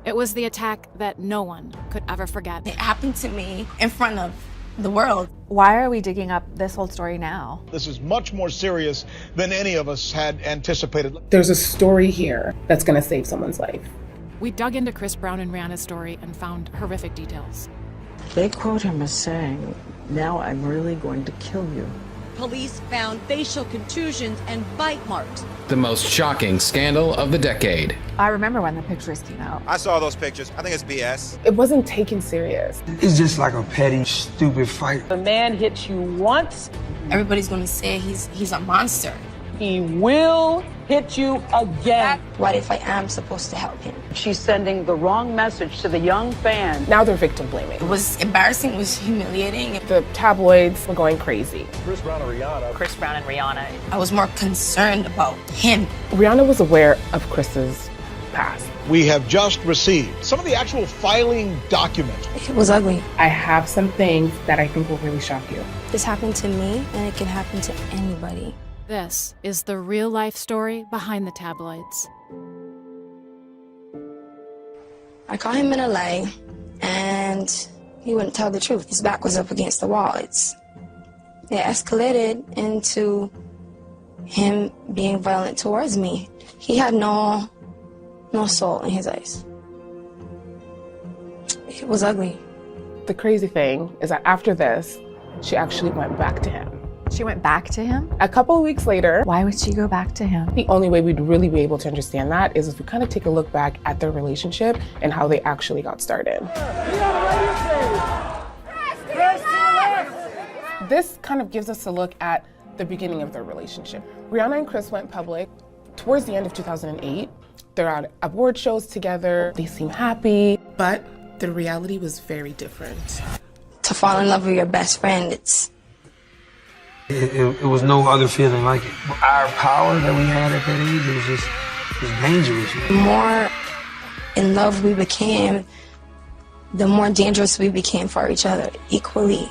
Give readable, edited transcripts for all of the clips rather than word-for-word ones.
It was the attack that no one could ever forget. It happened to me in front of the world. Why are we digging up this whole story now? This is much more serious than any of us had anticipated. There's a story here that's going to save someone's life. We dug into Chris Brown and Rihanna's story and found horrific details. They quote him as saying, "Now I'm really going to kill you." Police found facial contusions and bite marks. The most shocking scandal of the decade. I remember when the pictures came out. I saw those pictures. I think it's BS. It wasn't taken serious. It's just like a petty, stupid fight. The man hits you once, Everybody's gonna say he's a monster. he will hit you again. What if I am supposed to help him? She's sending the wrong message to the young fan. Now they're victim blaming. It was embarrassing, it was humiliating. The tabloids were going crazy. Chris Brown and Rihanna. Chris Brown and Rihanna. I was more concerned about him. Rihanna was aware of Chris's past. We have just received some of the actual filing documents. It was ugly. I have some things that I think will really shock you. This happened to me, and it can happen to anybody. This is the real-life story behind the tabloids. I caught him in a lie, and he wouldn't tell the truth. His back was up against the wall. It escalated into him being violent towards me. He had no soul in his eyes. It was ugly. The crazy thing is that after this, she actually went back to him. She went back to him? A couple of weeks later, Why would she go back to him? the only way we'd really be able to understand that is if we kind of take a look back at their relationship and how they actually got started. This kind of gives us a look at the beginning of their relationship. Rihanna and Chris went public towards the end of 2008. They're at award shows together. They seem happy, but the reality was very different. To fall in love with your best friend, It was no other feeling like it. Our power that we had at that age, it was dangerous. the more in love we became, the more dangerous we became for each other, equally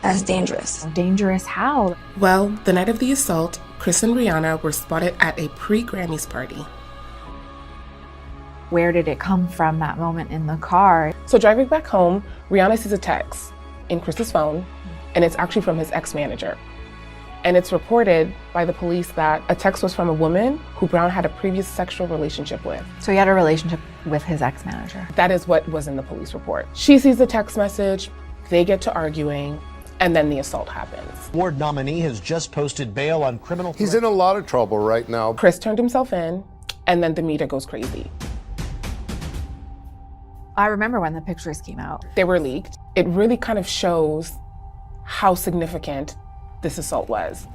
as dangerous. Dangerous how? Well, the night of the assault, Chris and Rihanna were spotted at a pre-Grammys party. Where did it come from, that moment in the car? So driving back home, Rihanna sees a text in Chris's phone, and it's actually from his ex-manager. And it's reported by the police that a text was from a woman who Brown had a previous sexual relationship with. So he had a relationship with his ex-manager. That is what was in the police report. She sees the text message, they get to arguing, and then the assault happens. Award nominee has just posted bail on criminal. He's in a lot of trouble right now. Chris turned himself in, and then the media goes crazy. I remember when the pictures came out. They were leaked. It really kind of shows how significant this assault was.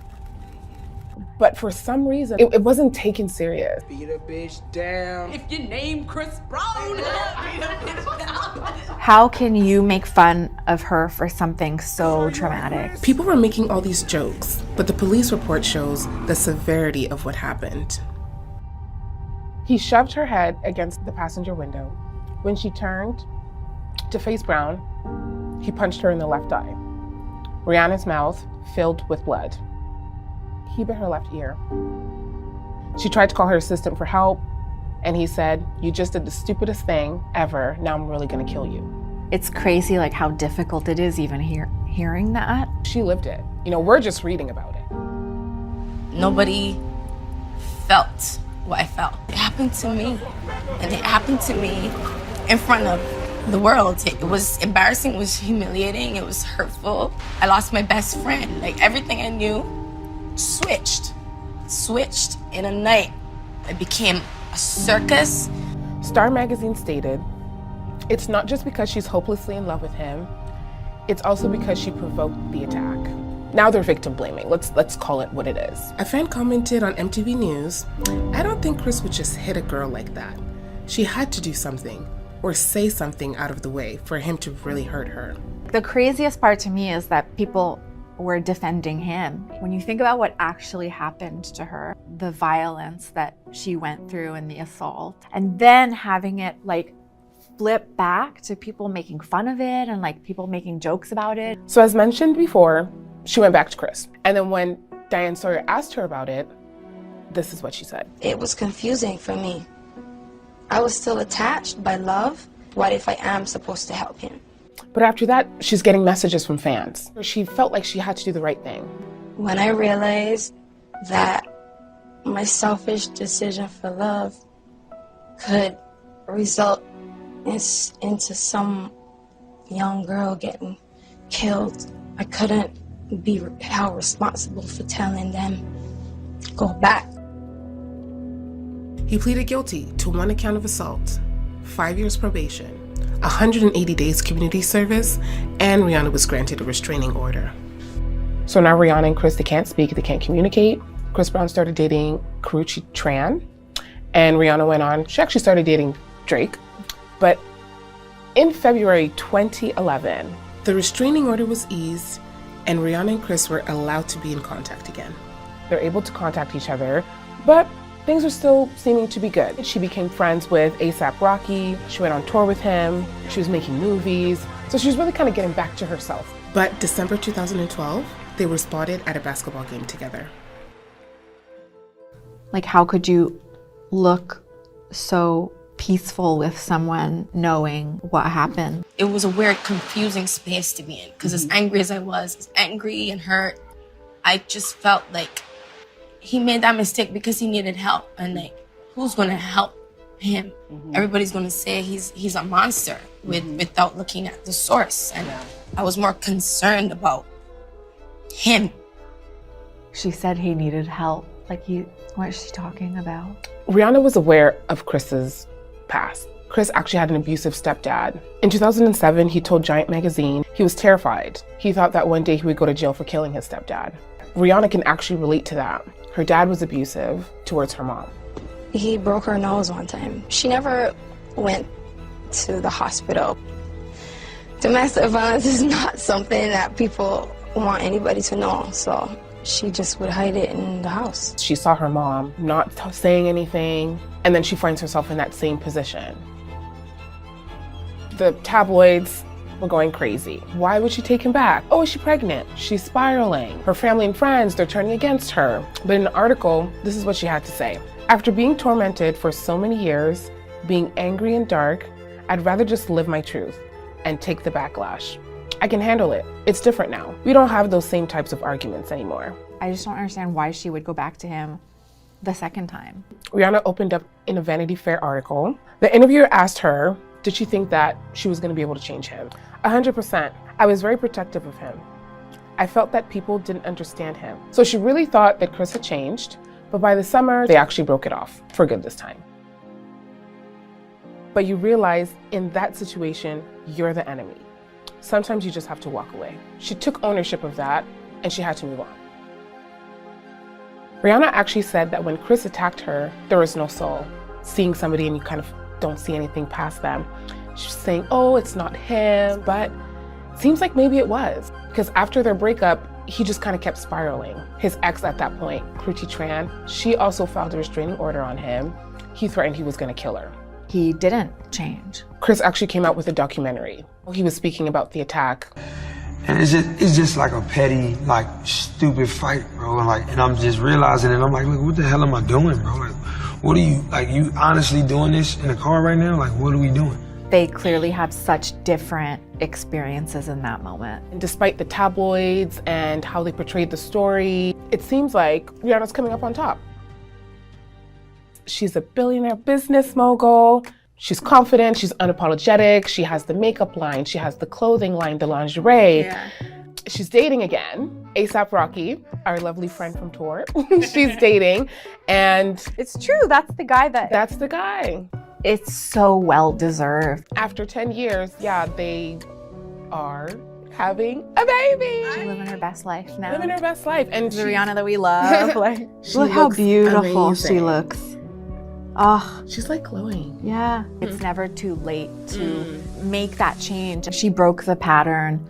But for some reason, it wasn't taken serious. Beat a bitch down. If you name Chris Brown, beat a bitch down. How can you make fun of her for something so traumatic? People were making all these jokes, but the police report shows the severity of what happened. He shoved her head against the passenger window. When she turned to face Brown, he punched her in the left eye. Rihanna's mouth filled with blood. He bit her left ear. She tried to call her assistant for help, and he said, "You just did the stupidest thing ever. Now I'm really gonna kill you." It's crazy like how difficult it is even hearing that. She lived it. You know, we're just reading about it. Nobody felt what I felt. It happened to me, and it happened to me in front of the world. It was embarrassing, it was humiliating, it was hurtful. I lost my best friend. Like, everything I knew switched in a night. It became a circus. Star magazine stated, "It's not just because she's hopelessly in love with him, it's also because she provoked the attack." Now they're victim blaming. Let's call it what it is. A fan commented on MTV News, "I don't think Chris would just hit a girl like that. She had to do something or say something out of the way for him to really hurt her." The craziest part to me is that people were defending him. When you think about what actually happened to her, the violence that she went through in the assault, and then having it like flip back to people making fun of it and like people making jokes about it. So as mentioned before, she went back to Chris. And then when Diane Sawyer asked her about it, this is what she said. It was confusing for me. I was still attached by love. What if I am supposed to help him? But after that, she's getting messages from fans. She felt like she had to do the right thing. When I realized that my selfish decision for love could result into some young girl getting killed, I couldn't be held responsible for telling them, go back. He pleaded guilty to 1 account of assault, 5 years probation, 180 days community service, and Rihanna was granted a restraining order. So now Rihanna and Chris, they can't speak, they can't communicate. Chris Brown started dating Karuchi Tran, and Rihanna went on, she actually started dating Drake. But in February 2011, the restraining order was eased, and Rihanna and Chris were allowed to be in contact again. They're able to contact each other, but things are still seeming to be good. She became friends with A$AP Rocky. She went on tour with him. She was making movies. So she was really kind of getting back to herself. But December 2012, they were spotted at a basketball game together. Like, how could you look so peaceful with someone knowing what happened? It was a weird, confusing space to be in, because as angry as I was, as angry and hurt, I just felt like he made that mistake because he needed help, and like, who's gonna help him? Everybody's gonna say he's a monster without looking at the source, and I was more concerned about him. She said he needed help. Like, what is she talking about? Rihanna was aware of Chris's past. Chris actually had an abusive stepdad. In 2007, he told Giant magazine he was terrified. He thought that one day he would go to jail for killing his stepdad. Rihanna can actually relate to that. Her dad was abusive towards her mom. He broke her nose one time. She never went to the hospital. Domestic violence is not something that people want anybody to know, so she just would hide it in the house. She saw her mom not saying anything, and then she finds herself in that same position. The tabloids were going crazy. Why would she take him back? Oh, is she pregnant? She's spiraling. Her family and friends, they're turning against her. But in an article, this is what she had to say. After being tormented for so many years, being angry and dark, I'd rather just live my truth and take the backlash. I can handle it. It's different now. We don't have those same types of arguments anymore. I just don't understand why she would go back to him the second time. Rihanna opened up in a Vanity Fair article. The interviewer asked her, did she think that she was going to be able to change him? 100%. I was very protective of him. I felt that people didn't understand him. So she really thought that Chris had changed, but by the summer, they actually broke it off for good this time. But you realize in that situation, you're the enemy. Sometimes you just have to walk away. She took ownership of that, and she had to move on. Rihanna actually said that when Chris attacked her, there was no soul. Seeing somebody and you kind of don't see anything past them. She's saying, oh, it's not him, but it seems like maybe it was. Because after their breakup, he just kind of kept spiraling. His ex at that point, Karuchi Tran, she also filed a restraining order on him. He threatened he was going to kill her. He didn't change. Chris actually came out with a documentary. He was speaking about the attack. And it's just like a petty, like, stupid fight, bro. And I'm just realizing it. I'm like, look, what the hell am I doing, bro? Like, what are you, like, you honestly doing this in the car right now? Like, what are we doing? They clearly had such different experiences in that moment. And despite the tabloids and how they portrayed the story, it seems like Rihanna's coming up on top. She's a billionaire business mogul. She's confident, she's unapologetic, she has the makeup line, she has the clothing line, the lingerie. Yeah. She's dating again. A$AP Rocky, our lovely friend from tour, she's dating. And it's true, that's the guy That's the guy. It's so well-deserved. After 10 years, yeah, they are having a baby. She's living her best life now. Living her best life. And the Rihanna that we love. Like, look how beautiful amazing. She looks. Oh, she's like glowing. Yeah. It's never too late to make that change. She broke the pattern